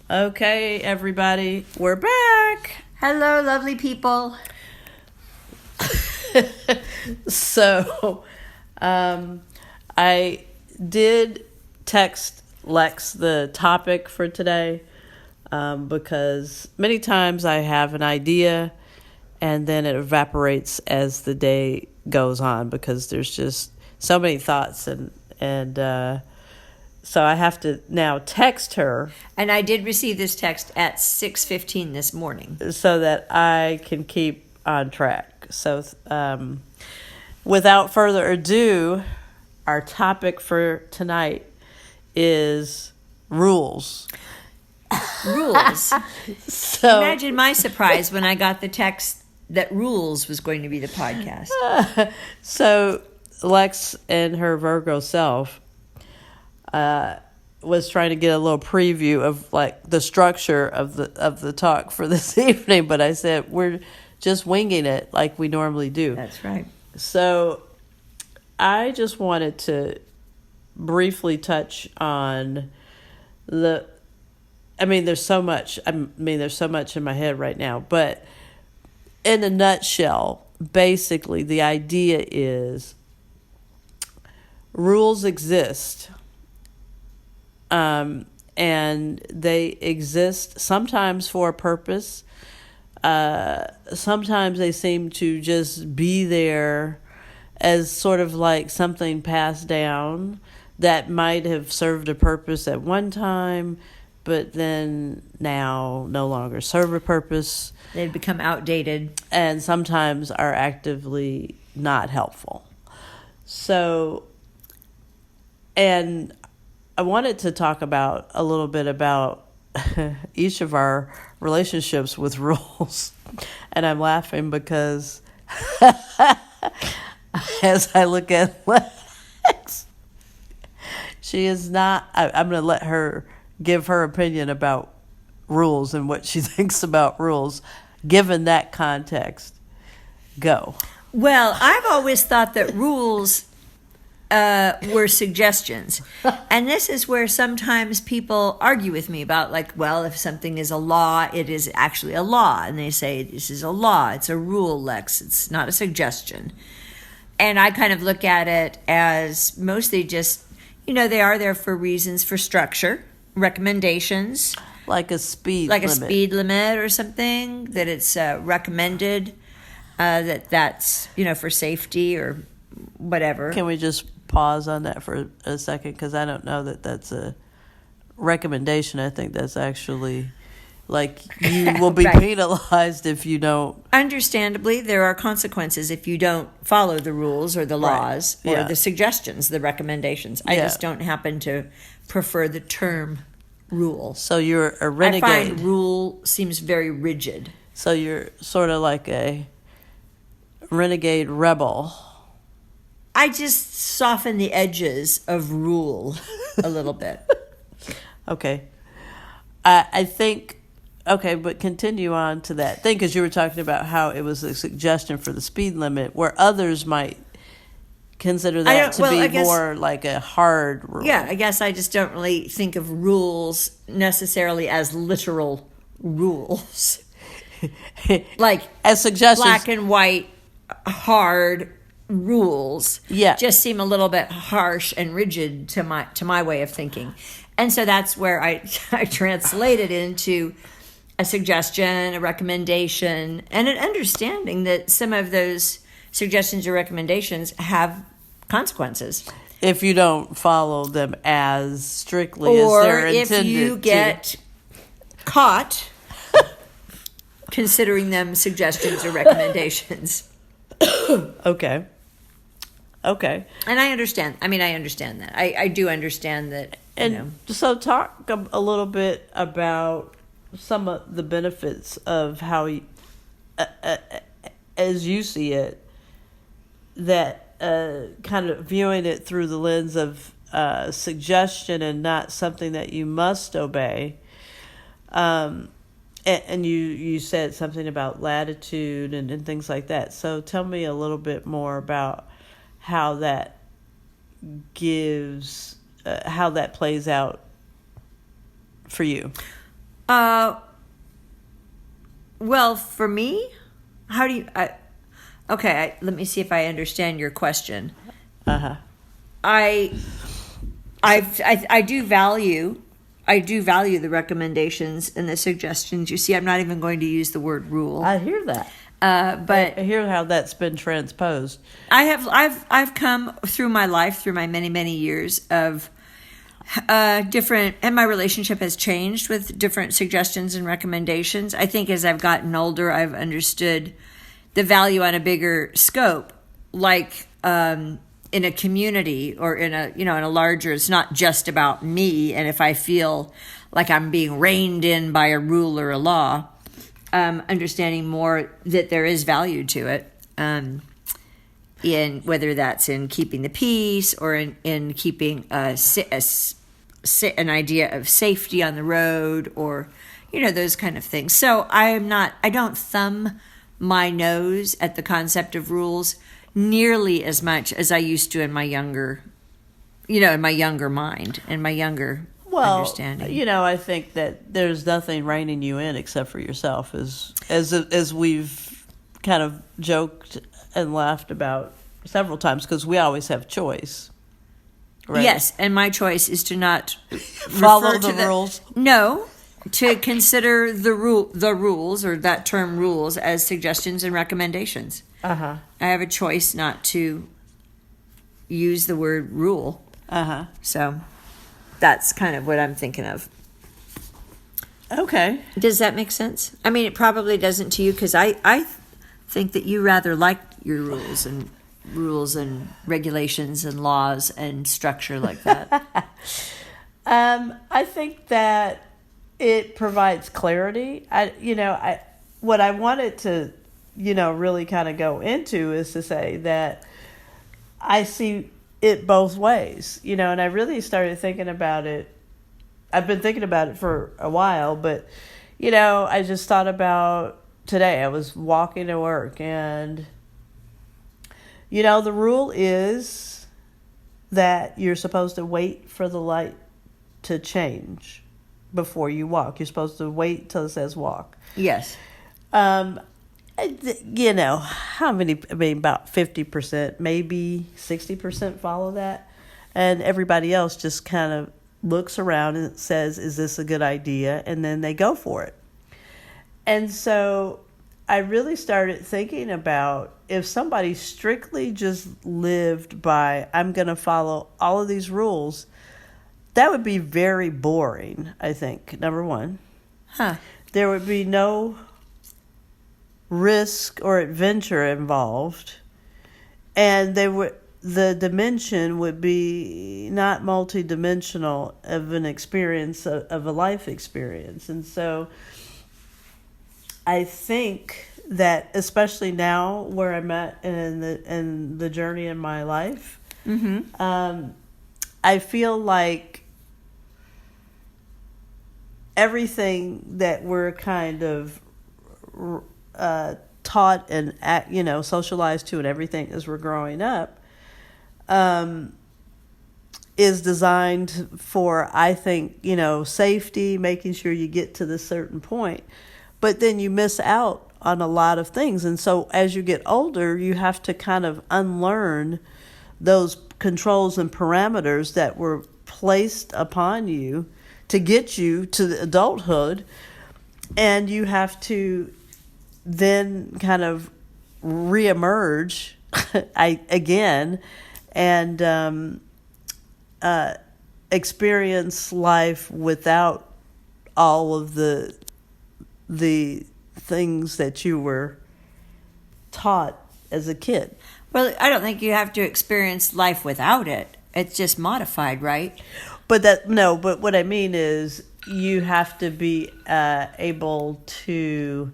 Okay, everybody, we're back. Hello, lovely people. So, I did text Lex the topic for today because many times I have an idea and then it evaporates as the day goes on because there's just so many thoughts and so I have to now text her. And I did receive this text at 6:15 this morning. So that I can keep on track. So without further ado, our topic for tonight is rules. Rules. So Imagine my surprise when I got the text that rules was going to be the podcast. So Lex and her Virgo self was trying to get a little preview of like the structure of the talk for this evening, but I said we're just winging it like we normally do. That's right. So I just wanted to briefly touch on there's so much in my head right now, but in a nutshell, basically the idea is rules exist. And they exist sometimes for a purpose. Sometimes they seem to just be there as sort of like something passed down that might have served a purpose at one time, but then now no longer serve a purpose. They've become outdated. And sometimes are actively not helpful. So, and I wanted to talk about a little bit about each of our relationships with rules. And I'm laughing because as I look at Lex, she is not, I'm going to let her give her opinion about rules and what she thinks about rules, given that context. Go. Well, I've always thought that rules were suggestions. And this is where sometimes people argue with me about, like, well, if something is a law, it is actually a law. And they say, this is a law. It's a rule, Lex. It's not a suggestion. And I kind of look at it as mostly just, they are there for reasons, for structure, recommendations. Like a speed limit. Like a speed limit or something, that it's recommended, that's, for safety or whatever. Can we just pause on that for a second? Because I don't know that that's a recommendation. I think that's actually like you will be right. penalized if you don't. Understandably, there are consequences if you don't follow the rules or the laws or the suggestions, the recommendations. I just don't happen to prefer the term rule. So you're a renegade. I find rule seems very rigid. So you're sort of like a renegade rebel. I just soften the edges of rule a little bit. Okay. I think, but continue on to that thing, because you were talking about how it was a suggestion for the speed limit, where others might consider that to be more like a hard rule. Yeah, I guess I just don't really think of rules necessarily as literal rules. Like as suggestions. Black and white, hard rules just seem a little bit harsh and rigid to my way of thinking. And so that's where I translate it into a suggestion, a recommendation, and an understanding that some of those suggestions or recommendations have consequences. If you don't follow them as strictly as they're intended to. Or if you get caught considering them suggestions or recommendations. Okay. And I understand. I understand that. I do understand that. So talk a little bit about some of the benefits of how, as you see it, that kind of viewing it through the lens of suggestion and not something that you must obey. And you said something about latitude and things like that. So tell me a little bit more about how that gives, how that plays out for you. Well, for me, how do you? Let me see if I understand your question. I do value the recommendations and the suggestions. You see, I'm not even going to use the word rule. I hear that. But I hear how that's been transposed. I've come through my life, through my many years of different, and my relationship has changed with different suggestions and recommendations. I think as I've gotten older, I've understood the value on a bigger scope, like in a community or in a larger. It's not just about me, and if I feel like I'm being reined in by a rule or a law, understanding more that there is value to it. In whether that's in keeping the peace or in keeping an idea of safety on the road, or those kind of things. So I don't thumb my nose at the concept of rules nearly as much as I used to in my younger mind and my younger understanding. I think that there's nothing reining you in except for yourself, as we've kind of joked and laughed about several times, because we always have choice. Right? Yes, and my choice is to not follow the rules. No, to consider the rules, or that term rules, as suggestions and recommendations. I have a choice not to use the word rule. So that's kind of what I'm thinking of. Okay. Does that make sense? I mean, it probably doesn't to you, because I think that you rather like your rules and regulations and laws and structure like that. I think that it provides clarity. What I wanted to, really kind of go into is to say that I see it both ways, and I really started thinking about it. I've been thinking about it for a while, but, I just thought about today. I was walking to work, and, the rule is that you're supposed to wait for the light to change before you walk. You're supposed to wait till it says walk. Yes. How many, about 50%, maybe 60% follow that. And everybody else just kind of looks around and says, is this a good idea? And then they go for it. And so I really started thinking about, if somebody strictly just lived by, I'm going to follow all of these rules, that would be very boring, I think, number one. There would be no risk or adventure involved, and the dimension would be not multidimensional of an experience, of a life experience. And so I think that, especially now where I'm at in the journey in my life, I feel like everything that we're kind of taught and socialized to, and everything as we're growing up, is designed for, I think, safety, making sure you get to this certain point. But then you miss out on a lot of things. And so as you get older, you have to kind of unlearn those controls and parameters that were placed upon you to get you to adulthood. And you have to then kind of reemerge again and experience life without all of the things that you were taught as a kid. Well, I don't think you have to experience life without it. It's just modified, right? But what I mean is, you have to be able to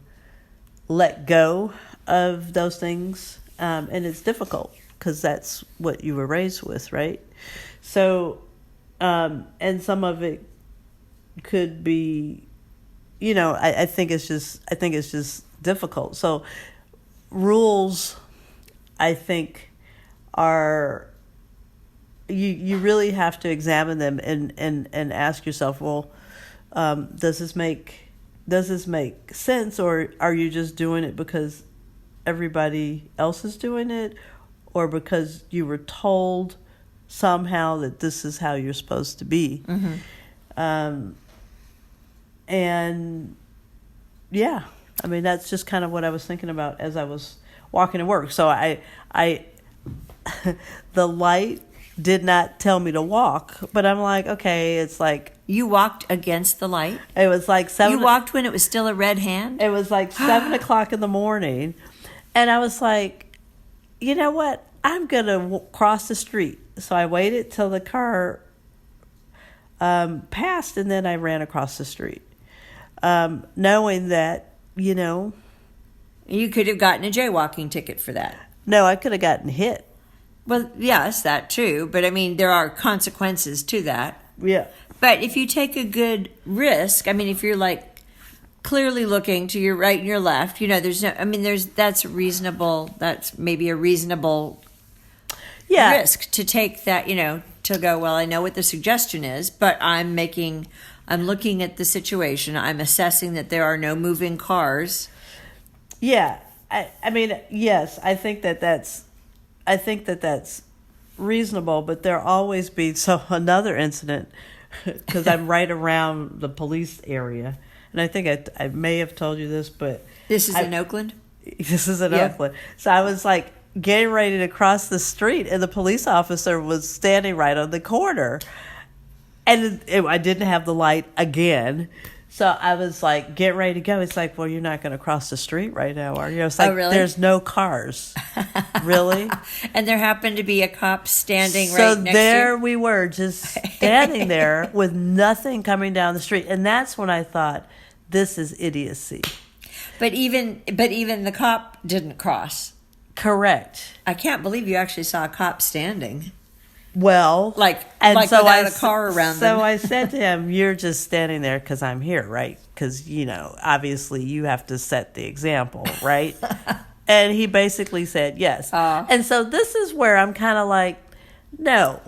let go of those things, and it's difficult because that's what you were raised with, right? So, and some of it could be, I think it's just difficult. So, rules, I think, are, you really have to examine them and ask yourself, well, does this make does this make sense, or are you just doing it because everybody else is doing it, or because you were told somehow that this is how you're supposed to be? And yeah, I mean, that's just kind of what I was thinking about as I was walking to work. So I the light did not tell me to walk, but I'm like, okay, it's like, You walked against the light? it was like 7. You walked when it was still a red hand? It was like 7:00 in the morning, and I was like, you know what? I'm gonna cross the street. So I waited till the car passed, and then I ran across the street, knowing that, You could have gotten a jaywalking ticket for that. no, I could have gotten hit. Well, yes, that too. But I mean, there are consequences to that. Yeah. But if you take a good risk, I mean, if you're like clearly looking to your right and your left, that's reasonable. That's maybe a reasonable risk to take that, to go, well, I know what the suggestion is, but I'm looking at the situation. I'm assessing that there are no moving cars. Yeah. I mean, yes, I think that's reasonable, but there'll always be another incident, because I'm right around the police area, and I think I may have told you this, but This is in Oakland? This is in Oakland. So I was like getting ready to cross the street, and the police officer was standing right on the corner, and I didn't have the light again. So I was like, get ready to go. It's like, well, you're not going to cross the street right now, are you? It's like, really? There's no cars. Really? And there happened to be a cop standing So right next to there you. we were, just standing there with nothing coming down the street. And that's when I thought, this is idiocy. But even the cop didn't cross. Correct. I can't believe you actually saw a cop standing. Well, and like so without a car around them. So I said to him, you're just standing there because I'm here, right? Because, obviously you have to set the example, right? And he basically said yes. And so this is where I'm kind of like, no.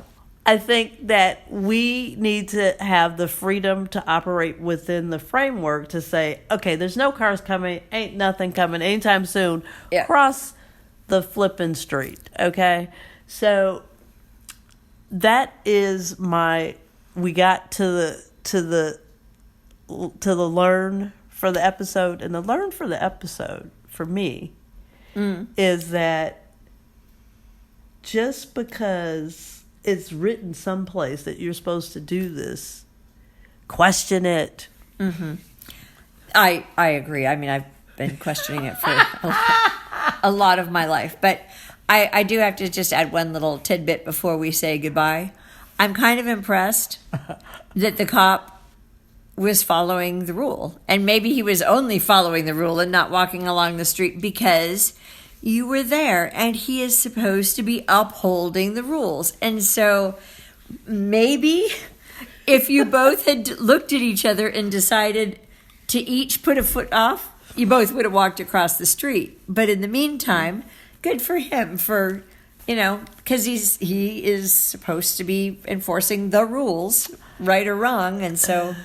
I think that we need to have the freedom to operate within the framework to say, okay, there's no cars coming, ain't nothing coming anytime soon. Yeah. Cross the flipping street, okay? So that is we got to the learn for the episode, and the learn for the episode for me is that just because it's written someplace that you're supposed to do this, question it. Mm-hmm. I agree. I mean, I've been questioning it for a lot of my life, but I do have to just add one little tidbit before we say goodbye. I'm kind of impressed that the cop was following the rule. And maybe he was only following the rule and not walking along the street because you were there and he is supposed to be upholding the rules. And so maybe if you both had looked at each other and decided to each put a foot off, you both would have walked across the street. But in the meantime, good for him for, because he is supposed to be enforcing the rules, right or wrong. And so,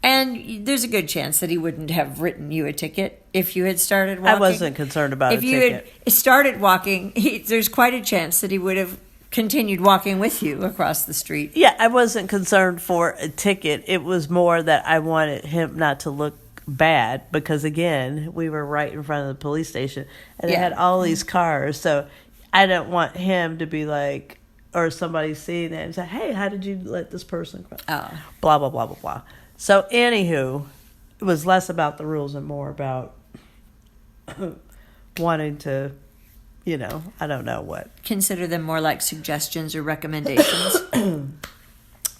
and there's a good chance that he wouldn't have written you a ticket if you had started walking. I wasn't concerned about if a ticket. If you had started walking, there's quite a chance that he would have continued walking with you across the street. Yeah, I wasn't concerned for a ticket. It was more that I wanted him not to look bad because, again, we were right in front of the police station and it had all these cars. So I don't want him to be like, or somebody seeing that and say, hey, how did you let this person cross? Blah, blah, blah, blah, blah. So anywho, it was less about the rules and more about wanting to, I don't know what. Consider them more like suggestions or recommendations.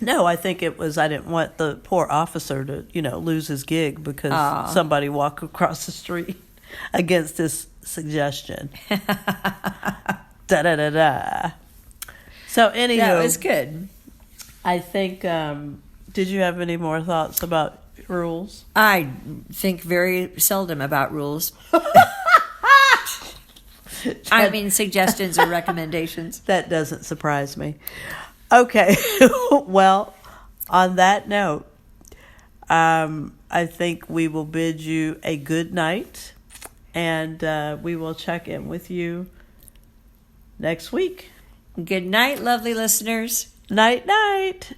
No, I think it was, I didn't want the poor officer to, lose his gig because somebody walked across the street against this suggestion. Da-da-da-da. So anywho. That was good. I think, did you have any more thoughts about rules? I think very seldom about rules. I mean, suggestions or recommendations. That doesn't surprise me. Okay. Well, on that note, I think we will bid you a good night, and we will check in with you next week. Good night, lovely listeners. Night, night.